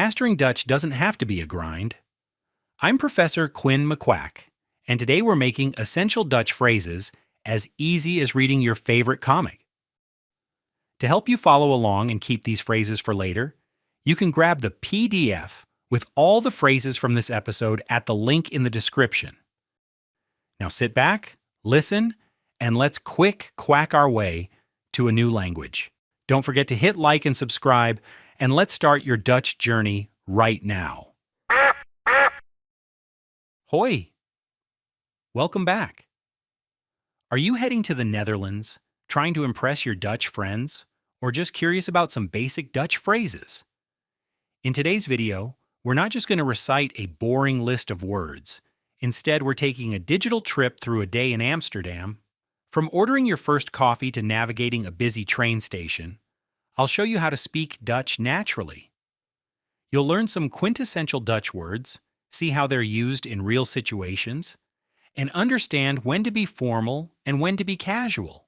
Mastering Dutch doesn't have to be a grind. I'm Professor Quinn McQuack, and today we're making essential Dutch phrases as easy as reading your favorite comic. To help you follow along and keep these phrases for later, you can grab the PDF with all the phrases from this episode at the link in the description. Now sit back, listen, and let's quick quack our way to a new language. Don't forget to hit like and subscribe, and let's start your Dutch journey right now. Hoi! Welcome back. Are you heading to the Netherlands, trying to impress your Dutch friends, or just curious about some basic Dutch phrases? In today's video, we're not just going to recite a boring list of words. Instead, we're taking a digital trip through a day in Amsterdam. From ordering your first coffee to navigating a busy train station, I'll show you how to speak Dutch naturally. You'll learn some quintessential Dutch words, see how they're used in real situations, and understand when to be formal and when to be casual.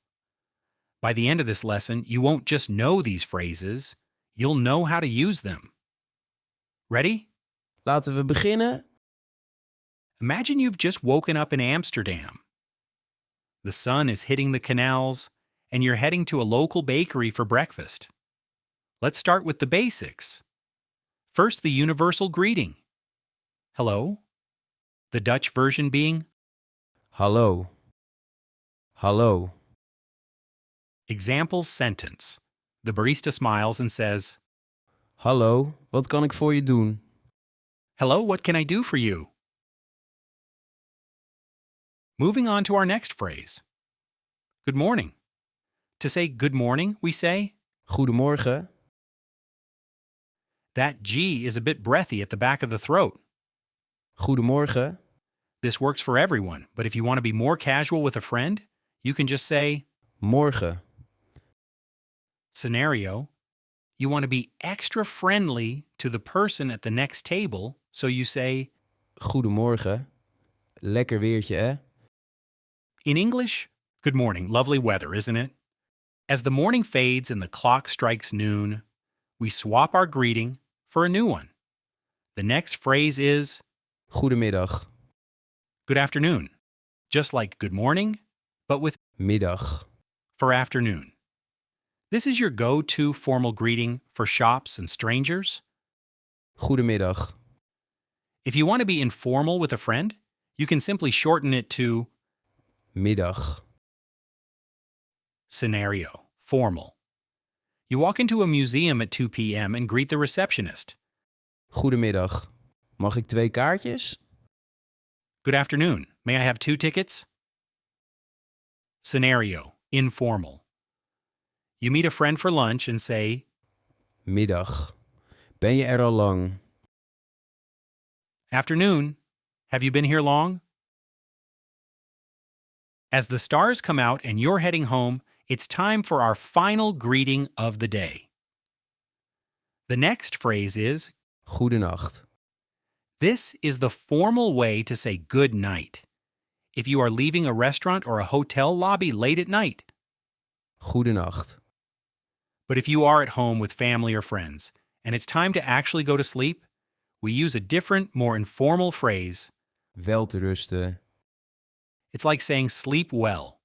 By the end of this lesson, you won't just know these phrases, you'll know how to use them. Ready? Laten we beginnen. Imagine you've just woken up in Amsterdam. The sun is hitting the canals, and you're heading to a local bakery for breakfast. Let's start with the basics. First, the universal greeting. Hello. The Dutch version being Hallo. Hallo. example sentence. The barista smiles and says, Hallo, wat kan ik voor je doen? Hello, what can I do for you? Moving on to our next phrase. Good morning. To say good morning, we say, Goedemorgen. that G is a bit breathy at the back of the throat. Goedemorgen. This works for everyone, but if you want to be more casual with a friend, you can just say, Morgen. scenario, you want to be extra friendly to the person at the next table, so you say, Goedemorgen. Lekker weertje, hè? in English, good morning, lovely weather, isn't it? As the morning fades and the clock strikes noon, we swap our greeting for a new one. The next phrase is, Goedemiddag. good afternoon, just like good morning, but with Middag. for afternoon. This is your go-to formal greeting for shops and strangers. Goedemiddag. If you want to be informal with a friend, you can simply shorten it to Middag. scenario, formal. You walk into a museum at 2 p.m. and greet the receptionist. Goedemiddag. Mag ik 2 kaartjes? Good afternoon. May I have 2 tickets? Scenario, informal. You meet a friend for lunch and say, Middag. Ben je er al lang? afternoon. Have you been here long? As the stars come out and you're heading home, it's time for our final greeting of the day. The next phrase is, Goedenacht. this is the formal way to say good night. If you are leaving a restaurant or a hotel lobby late at night. Goedenacht. But if you are at home with family or friends, and it's time to actually go to sleep, we use a different, more informal phrase. Welterusten. It's like saying sleep well.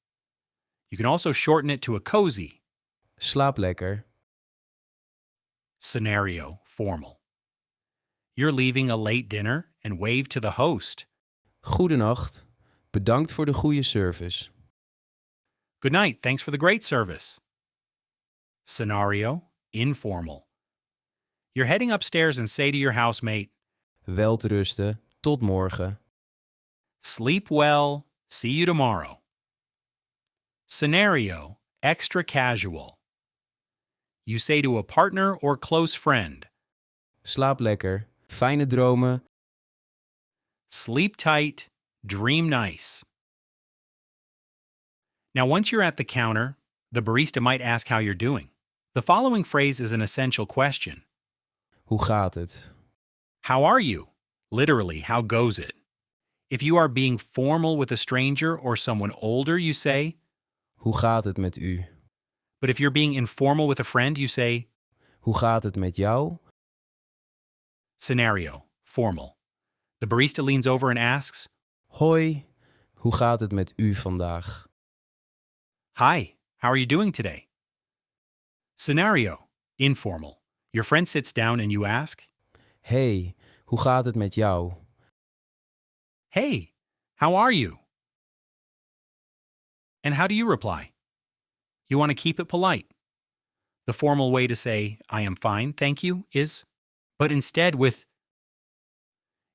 You can also shorten it to a cozy. Slaap lekker. Scenario, formal. You're leaving a late dinner and wave to the host. Goedenacht. Bedankt voor de goede service. Good night, thanks for the great service. Scenario, informal. You're heading upstairs and say to your housemate, Welterusten. Tot morgen. sleep well, see you tomorrow. Scenario, extra casual. You say to a partner or close friend, Slaap lekker. Fijne dromen. sleep tight, dream nice. Now, once you're at the counter, the barista might ask how you're doing. The following phrase is an essential question. Hoe gaat het? How are you? Literally, how goes it? If you are being formal with a stranger or someone older, you say, Hoe gaat het met u? but if you're being informal with a friend, you say, Hoe gaat het met jou? Scenario, formal. The barista leans over and asks, Hoi, hoe gaat het met u vandaag? Hi, how are you doing today? Scenario, informal. Your friend sits down and you ask, Hey, hoe gaat het met jou? Hey, how are you? And how do you reply? You want to keep it polite. The formal way to say, I am fine, thank you, is, but instead with,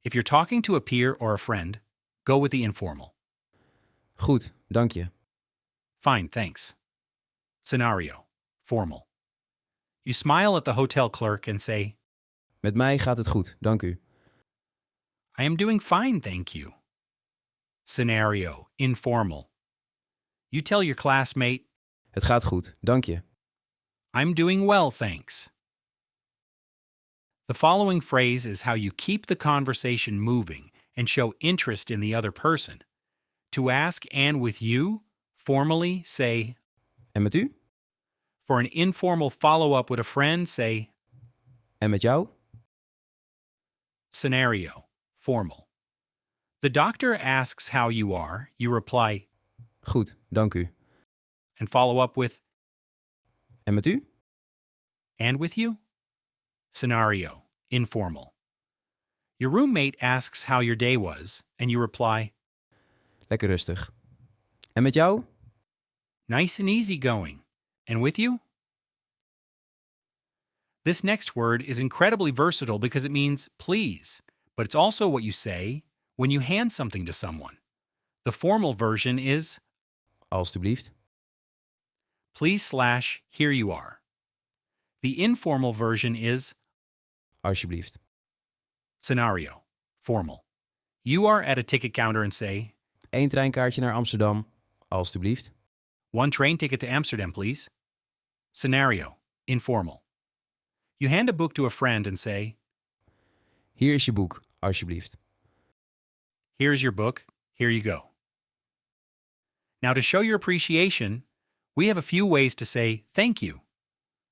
if you're talking to a peer or a friend, go with the informal. Goed, dank je. Fine, thanks. Scenario, formal. You smile at the hotel clerk and say, Met mij gaat het goed, dank u. I am doing fine, thank you. Scenario, informal. You tell your classmate, Het gaat goed, dank je. I'm doing well, thanks. The following phrase is how you keep the conversation moving and show interest in the other person. To ask and with you, formally say, En met u? for an informal follow-up with a friend, say, En met jou? scenario, formal. The doctor asks how you are, you reply, Goed, dank u. and follow up with, En met u? and with you? Scenario, informal. Your roommate asks how your day was, and you reply, Lekker rustig. En met jou? nice and easy going. And with you? This next word is incredibly versatile because it means please, but it's also what you say when you hand something to someone. The formal version is Alstublieft. please / here you are. The informal version is Alsjeblieft. scenario, formal. You are at a ticket counter and say, 1 treinkaartje naar Amsterdam. Alstublieft. 1 train ticket to Amsterdam, please. Scenario, informal. You hand a book to a friend and say, Hier is je boek, alsjeblieft. here's your book, here you go. Now, to show your appreciation, we have a few ways to say thank you.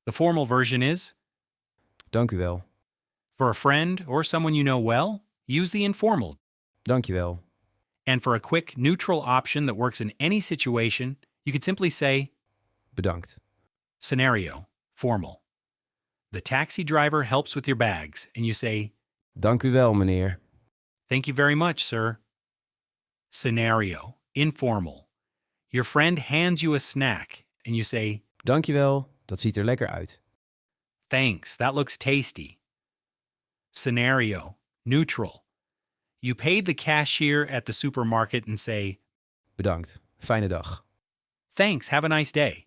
The formal version is, Dank u wel. for a friend or someone you know well, use the informal. Dank je wel. And for a quick, neutral option that works in any situation, you could simply say, Bedankt. scenario, formal. The taxi driver helps with your bags, and you say, Dank u wel, meneer. thank you very much, sir. Scenario, informal. Your friend hands you a snack, and you say, Dank je wel, dat ziet er lekker uit. thanks, that looks tasty. Scenario, neutral. You paid the cashier at the supermarket and say, Bedankt. Fijne dag. thanks, have a nice day.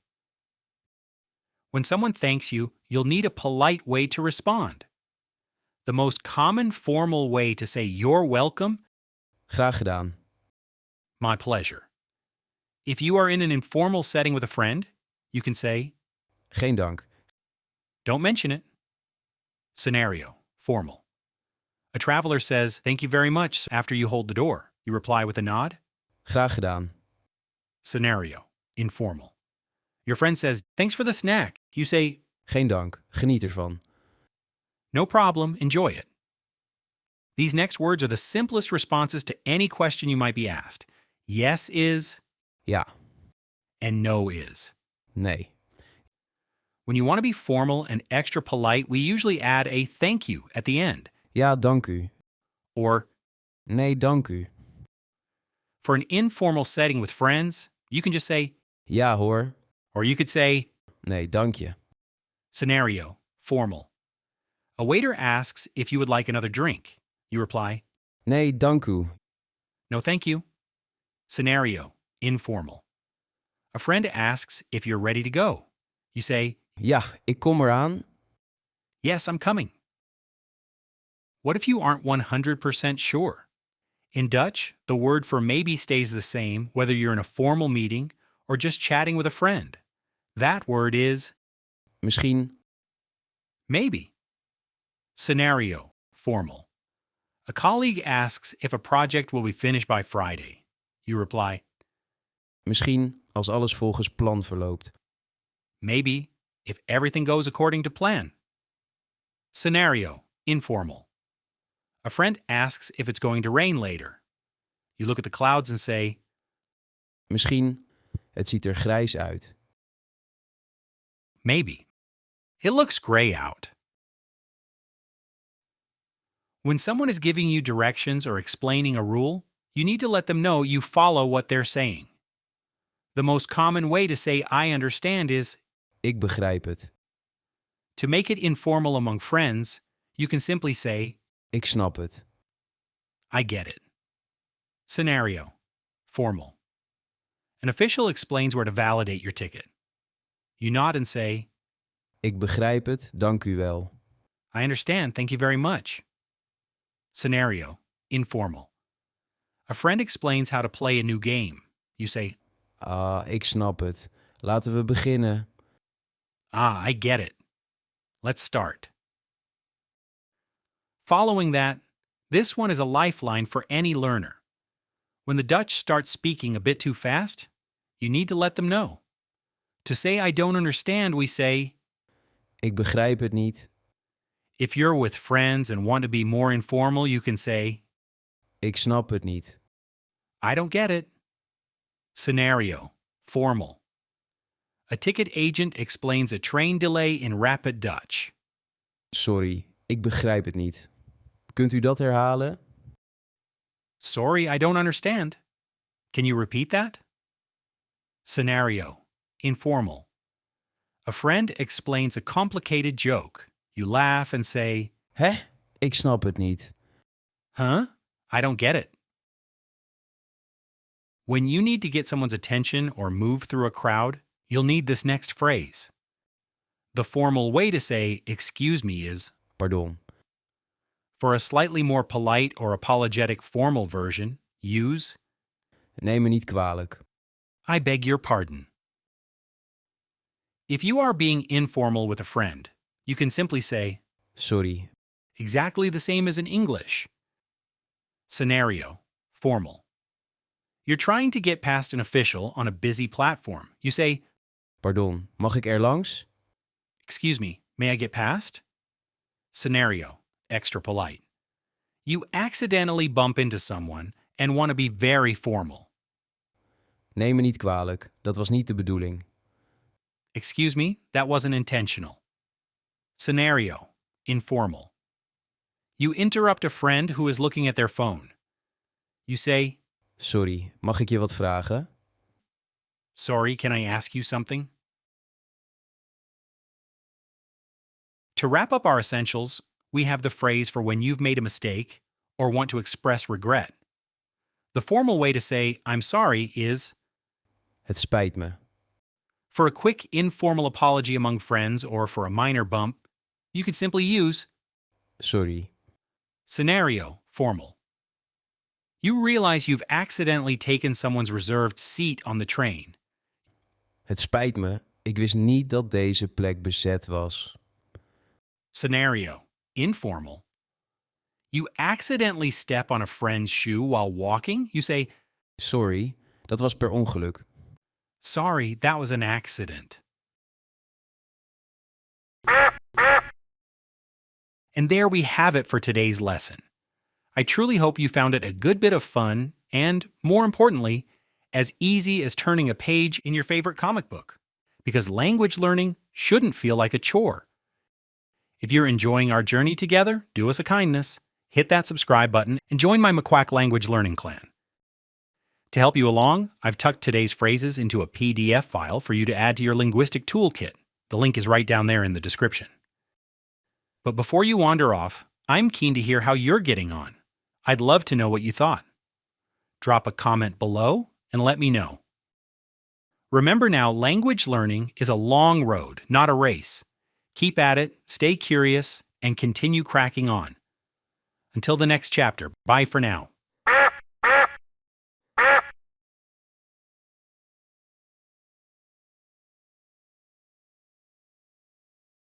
When someone thanks you, you'll need a polite way to respond. The most common formal way to say you're welcome, Graag gedaan. my pleasure. If you are in an informal setting with a friend, you can say, Geen dank. don't mention it. Scenario, formal. A traveler says, thank you very much after you hold the door. You reply with a nod. Graag gedaan. Scenario, informal. Your friend says, thanks for the snack. You say, Geen dank. Geniet ervan. no problem, enjoy it. These next words are the simplest responses to any question you might be asked. Yes is, Ja. and no is. Nee. When you want to be formal and extra polite, we usually add a thank you at the end. Ja, dank u. Or, Nee, dank u. for an informal setting with friends, you can just say, Ja hoor. or you could say, Nee, dank je. scenario, formal. A waiter asks if you would like another drink. You reply, Nee, dank u. no thank you. Scenario, informal. A friend asks if you're ready to go. You say, Ja, ik kom eraan. yes, I'm coming. What if you aren't 100% sure? In Dutch, the word for maybe stays the same whether you're in a formal meeting or just chatting with a friend. That word is Misschien. maybe. Scenario, formal. A colleague asks if a project will be finished by Friday. You reply, Misschien als alles volgens plan verloopt. maybe, if everything goes according to plan. Scenario, informal. A friend asks if it's going to rain later. You look at the clouds and say, Misschien, het ziet er grijs uit. maybe. It looks gray out. When someone is giving you directions or explaining a rule, you need to let them know you follow what they're saying. The most common way to say I understand is, Ik begrijp het. to make it informal among friends, you can simply say, Ik snap het. I get it. Scenario. Formal. An official explains where to validate your ticket. You nod and say, Ik begrijp het, dank u wel. I understand, thank you very much. Scenario. Informal. A friend explains how to play a new game. You say, Ik snap het. Laten we beginnen. I get it. Let's start. Following that, this one is a lifeline for any learner. When the Dutch starts speaking a bit too fast, you need to let them know. To say I don't understand, we say, Ik begrijp het niet. if you're with friends and want to be more informal, you can say, Ik snap het niet. I don't get it. Scenario. Formal. A ticket agent explains a train delay in rapid Dutch. Sorry, ik begrijp het niet. Kunt u dat herhalen? Sorry, I don't understand. Can you repeat that? Scenario. Informal. A friend explains a complicated joke. You laugh and say, Hè? Ik snap het niet. huh? I don't get it. When you need to get someone's attention or move through a crowd, you'll need this next phrase. The formal way to say, excuse me, is, Pardon. for a slightly more polite or apologetic formal version, use, Neem me niet kwalijk. I beg your pardon. If you are being informal with a friend, you can simply say, Sorry. exactly the same as in English. Scenario. Formal. You're trying to get past an official on a busy platform. You say, Pardon, mag ik er langs? excuse me, may I get past? Scenario. Extra polite. You accidentally bump into someone and want to be very formal. Neem me niet kwalijk. Dat was niet de bedoeling. Excuse me, that wasn't intentional. Scenario. Informal. You interrupt a friend who is looking at their phone. You say, Sorry, mag ik je wat vragen? sorry, can I ask you something? To wrap up our essentials, we have the phrase for when you've made a mistake or want to express regret. The formal way to say, I'm sorry, is, Het spijt me. for a quick informal apology among friends or for a minor bump, you could simply use, Sorry. scenario, formal. You realize you've accidentally taken someone's reserved seat on the train. Het spijt me. Ik wist niet dat deze plek bezet was. Scenario, informal. You accidentally step on a friend's shoe while walking. You say, Sorry, dat was per ongeluk. sorry, that was an accident. And there we have it for today's lesson. I truly hope you found it a good bit of fun and, more importantly, as easy as turning a page in your favorite comic book. Because language learning shouldn't feel like a chore. If you're enjoying our journey together, do us a kindness, hit that subscribe button, and join my McQuack Language Learning Clan. To help you along, I've tucked today's phrases into a PDF file for you to add to your linguistic toolkit. The link is right down there in the description. But before you wander off, I'm keen to hear how you're getting on. I'd love to know what you thought. Drop a comment below and let me know. Remember now, language learning is a long road, not a race. Keep at it, stay curious, and continue cracking on. Until the next chapter, bye for now.